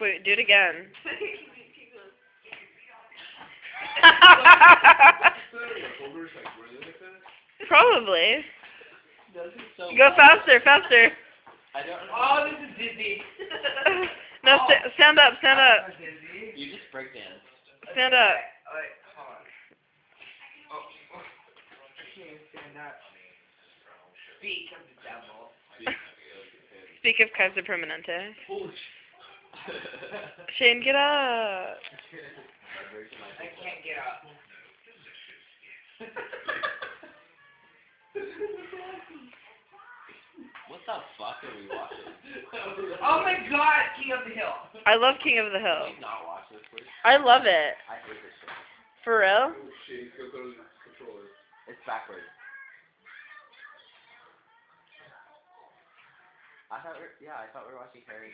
Wait, do it again. Probably. Go faster, faster. I don't know. Oh, this is dizzy. No, stand up, stand up. You just breakdanced. Stand up. Wait, hold on. Oh, I can't even stand up. Speak of the devil. Speak of Kaiser Permanente. Holy Shane, get up. I can't get up. What the fuck are we watching? Oh my god, King of the Hill. I love King of the Can Hill. you not watch this, please? I love it. I hate this shit. For real? It's backwards. I thought we were watching Harry.